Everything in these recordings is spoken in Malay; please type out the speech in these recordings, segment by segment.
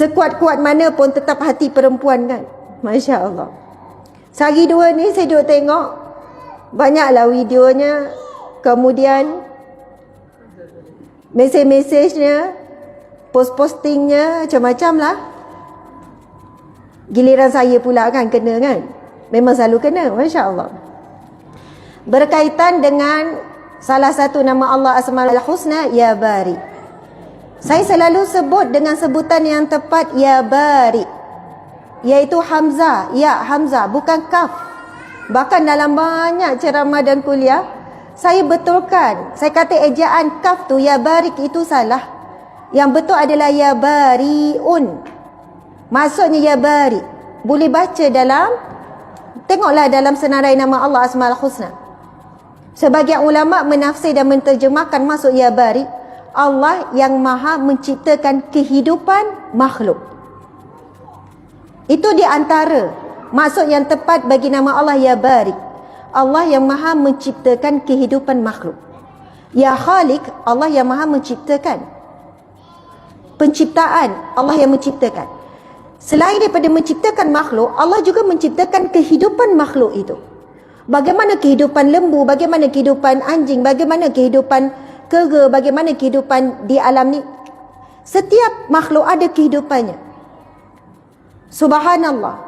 Sekuat-kuat mana pun tetap hati perempuan kan. Masya Allah. Sehari dua ni saya duduk tengok, banyaklah videonya. Kemudian mesej-mesejnya, post-postingnya, macam-macam lah. Giliran saya pula kan kena kan. Memang selalu kena. Masya Allah. Berkaitan dengan salah satu nama Allah Asmaul Husna, Ya Bari. Saya selalu sebut dengan sebutan yang tepat, Ya Bari, iaitu Hamzah. Ya, Hamzah, bukan Kaf. Bahkan dalam banyak ceramah dan kuliah, saya betulkan. Saya kata ejaan Kaf tu, Ya Barik, itu salah. Yang betul adalah Ya Bariun. Maksudnya Ya Bari. Boleh baca dalam, tengoklah dalam senarai nama Allah Asmaul Husna. Sebagian ulama menafsir dan menterjemahkan maksud Ya Bari, Allah yang maha menciptakan kehidupan makhluk. Itu di antara maksud yang tepat bagi nama Allah Ya Bari. Allah yang maha menciptakan kehidupan makhluk. Ya Khalik, Allah yang maha menciptakan. Penciptaan, Allah yang menciptakan. Selain daripada menciptakan makhluk, Allah juga menciptakan kehidupan makhluk itu. Bagaimana kehidupan lembu, bagaimana kehidupan anjing, bagaimana kehidupan kera, bagaimana kehidupan di alam ni. Setiap makhluk ada kehidupannya. Subhanallah.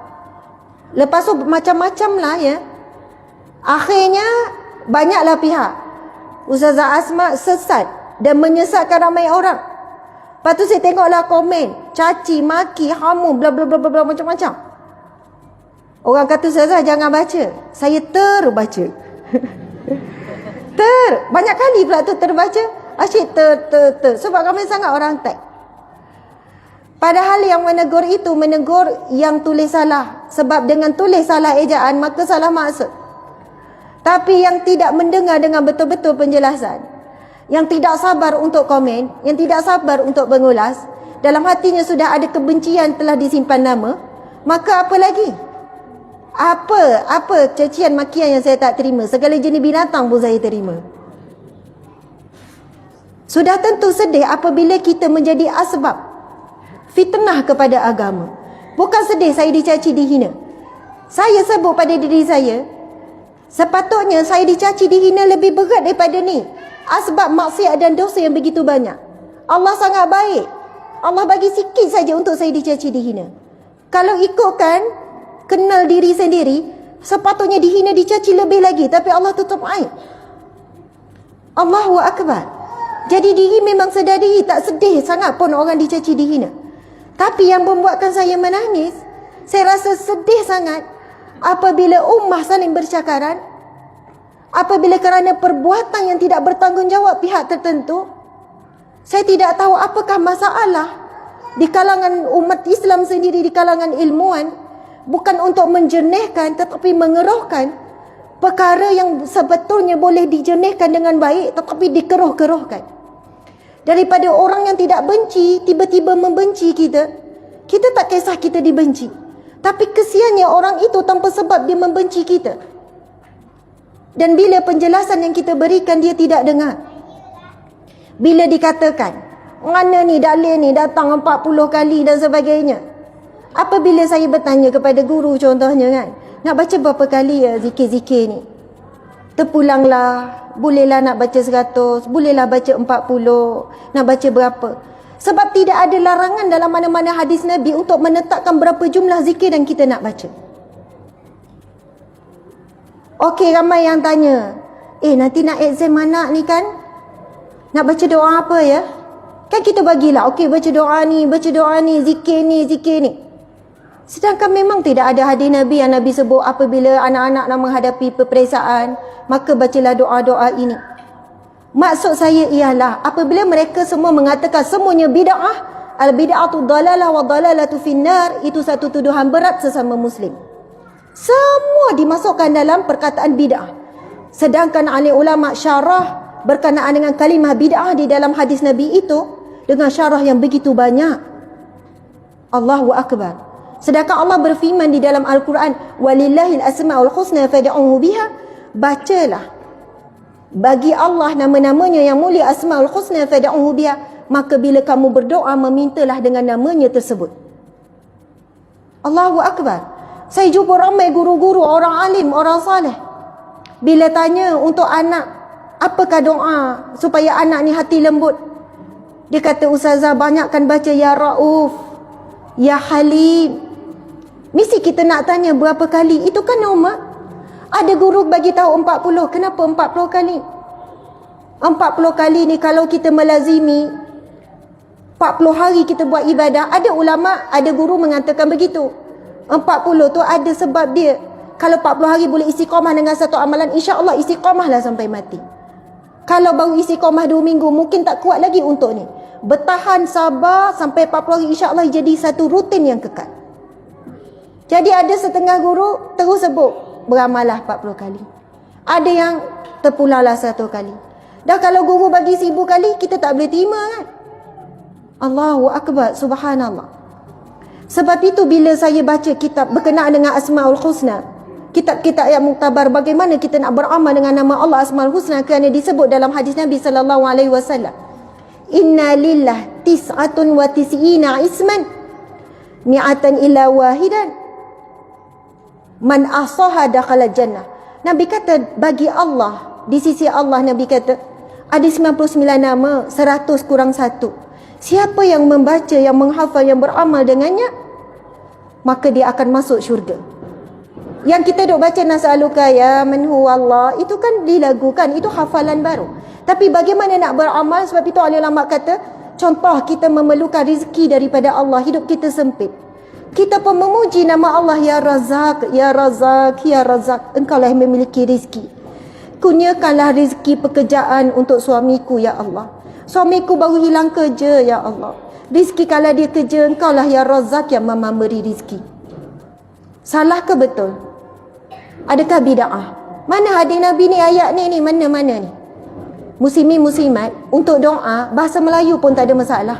Lepas tu macam-macam lah ya. Akhirnya banyaklah pihak. Ustazah Asma sesat dan menyesatkan ramai orang. Lepas tu saya tengoklah komen, caci, maki, hamu, bla bla bla bla macam-macam. Orang kata Ustazah jangan baca. Saya terbaca. Banyak kali pula tu terbaca. Asyik sebab ramai sangat orang tag. Padahal yang menegur itu menegur yang tulis salah. Sebab dengan tulis salah ejaan maka salah maksud. Tapi yang tidak mendengar dengan betul-betul penjelasan, yang tidak sabar untuk komen, yang tidak sabar untuk mengulas, dalam hatinya sudah ada kebencian telah disimpan nama, maka apa lagi? Apa cacian makian yang saya tak terima? Segala jenis binatang pun saya terima. Sudah tentu sedih apabila kita menjadi asbab fitnah kepada agama. Bukan sedih saya dicaci dihina. Saya sebut pada diri saya, sepatutnya saya dicaci dihina lebih berat daripada ni. Asbab maksiat dan dosa yang begitu banyak. Allah sangat baik. Allah bagi sikit saja untuk saya dicaci dihina. Kalau ikutkan kenal diri sendiri, sepatutnya dihina dicaci lebih lagi, tapi Allah tutup aib. Allahu Akbar. Jadi diri memang sedar diri, tak sedih sangat pun orang dicaci dihina. Tapi yang membuatkan saya menangis, saya rasa sedih sangat apabila ummah saling bercakaran, apabila kerana perbuatan yang tidak bertanggungjawab pihak tertentu. Saya tidak tahu apakah masalah di kalangan umat Islam sendiri, di kalangan ilmuwan, bukan untuk menjernihkan tetapi mengeruhkan perkara yang sebetulnya boleh dijernihkan dengan baik tetapi dikeruh-keruhkan. Daripada orang yang tidak benci tiba-tiba membenci kita, kita tak kisah kita dibenci, tapi kesiannya orang itu tanpa sebab dia membenci kita. Dan bila penjelasan yang kita berikan dia tidak dengar, bila dikatakan mana ni dalil ni datang 40 kali dan sebagainya, apabila saya bertanya kepada guru contohnya kan, nak baca berapa kali ya zikir-zikir ni? Terpulanglah, bolehlah nak baca 100, bolehlah baca 40, nak baca berapa? Sebab tidak ada larangan dalam mana-mana hadis Nabi untuk menetapkan berapa jumlah zikir dan kita nak baca. Okey, ramai yang tanya, nanti nak exam anak ni kan, nak baca doa apa ya? Kan kita bagilah, okey baca doa ni, zikir ni, zikir ni. Sedangkan memang tidak ada hadis Nabi yang Nabi sebut apabila anak-anak nak menghadapi peperiksaan, maka bacalah doa-doa ini. Maksud saya ialah apabila mereka semua mengatakan semuanya bid'ah, al-bid'atu dalalah wa dalalatu finnar, itu satu tuduhan berat sesama Muslim. Semua dimasukkan dalam perkataan bid'ah. Sedangkan ahli ulama syarah berkenaan dengan kalimah bid'ah di dalam hadis Nabi itu dengan syarah yang begitu banyak. Allahu Akbar. Sedangkan Allah berfirman di dalam Al-Quran, walillahil asma'ul husna fad'uhu biha. Bacalah bagi Allah nama-namanya yang mulia, asma'ul husna fad'uhu biha, maka bila kamu berdoa, memintalah dengan namanya tersebut. Allahu Akbar. Saya jumpa ramai guru-guru, orang alim, orang saleh. Bila tanya untuk anak, apakah doa supaya anak ni hati lembut? Dia kata, Ustazah, banyakkan baca Ya Rauf, Ya Halim. Mesti kita nak tanya berapa kali. Itu kan normal. Ada guru bagi tahu 40. Kenapa 40 kali? 40 kali ni kalau kita melazimi 40 hari kita buat ibadah. Ada ulama, ada guru mengatakan begitu. 40 tu ada sebab dia. Kalau 40 hari boleh istiqamah dengan satu amalan, insya-Allah istiqamahlah sampai mati. Kalau baru istiqamah 2 minggu, mungkin tak kuat lagi untuk ni. Bertahan sabar sampai 40 hari, insya-Allah jadi satu rutin yang kekal. Jadi ada setengah guru terus sebut beramalah 40 kali. Ada yang terpulanglah 1 kali. Dah kalau guru bagi 1000 kali, kita tak boleh terima kan? Allahu Akbar, subhanallah. Sebab itu bila saya baca kitab berkenaan dengan Asmaul Husna, kitab-kitab yang muktabar, bagaimana kita nak beramal dengan nama Allah Asmaul Husna, kerana disebut dalam hadis Nabi sallallahu alaihi wasallam, inna lillah tis'atun wa tis'ina isman mi'atan illa wahidan man ahsaha dakhala jannah. Nabi kata bagi Allah, di sisi Allah, Nabi kata ada 99 nama, 100 kurang 1. Siapa yang membaca, yang menghafal, yang beramal dengannya, maka dia akan masuk syurga. Yang kita duk baca nas'aluka ya man huwa Allah, itu kan dilagukan, itu hafalan baru. Tapi bagaimana nak beramal? Sebab itu ulama kata, contoh kita memerlukan rezeki daripada Allah, hidup kita sempit, kita pun memuji nama Allah, Ya Razak, Ya Razak, Ya Razak, engkaulah yang memiliki rezeki. Kurniakanlah rezeki pekerjaan untuk suamiku, Ya Allah. Suamiku baru hilang kerja, Ya Allah. Rezeki kalau dia kerja, engkaulah Ya Razak yang memberi rezeki. Salah ke betul? Adakah bid'ah? Mana hadis Nabi ni, ayat ni mana-mana ni? Muslimin muslimat, untuk doa bahasa Melayu pun tak ada masalah.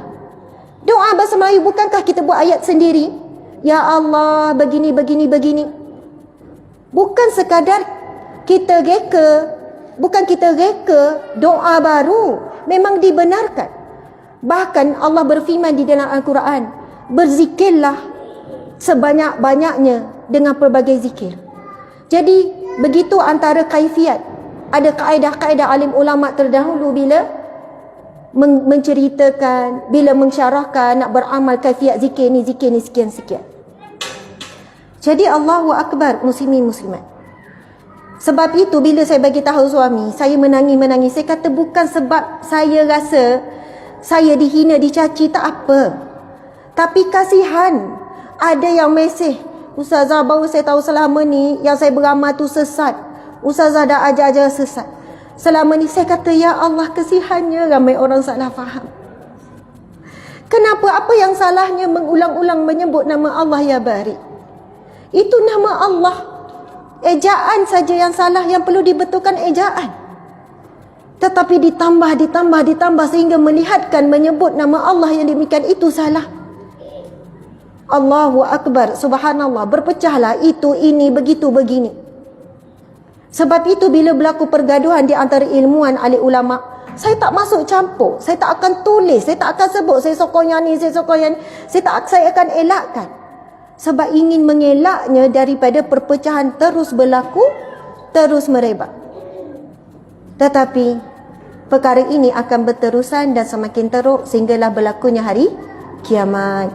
Doa bahasa Melayu, bukankah kita buat ayat sendiri? Ya Allah, begini, begini, begini. Bukan sekadar kita reka, bukan kita reka doa baru, memang dibenarkan. Bahkan Allah berfirman di dalam Al-Quran, berzikirlah sebanyak-banyaknya dengan pelbagai zikir. Jadi begitu antara kaifiat. Ada kaedah-kaedah alim ulama terdahulu bila menceritakan, bila mensyarahkan nak beramal kaifiat zikir ni sekian-sekian. Jadi Allahu Akbar, muslimin muslimat. Sebab itu bila saya bagi tahu suami, saya menangis-menangis. Saya kata bukan sebab saya rasa saya dihina, dicaci, tak apa. Tapi kasihan. Ada yang mesej, Ustazah, baru saya tahu selama ni yang saya beramal tu sesat. Ustazah dah ajar-ajar sesat. Selama ni saya kata, ya Allah, kasihannya ramai orang salah faham. Kenapa? Apa yang salahnya mengulang-ulang menyebut nama Allah Ya Bari? Itu nama Allah. Ejaan saja yang salah, yang perlu dibetulkan ejaan. Tetapi ditambah sehingga melihatkan menyebut nama Allah yang demikian itu salah. Allahu Akbar, subhanallah, berpecahlah itu, ini, begitu, begini. Sebab itu bila berlaku pergaduhan di antara ilmuwan ahli ulama, saya tak masuk campur, saya tak akan tulis, saya tak akan sebut saya sokong yang ni, saya sokong yang ni. Saya akan elakkan. Sebab ingin mengelaknya daripada perpecahan terus berlaku, terus merebak. Tetapi perkara ini akan berterusan dan semakin teruk sehinggalah berlakunya hari kiamat.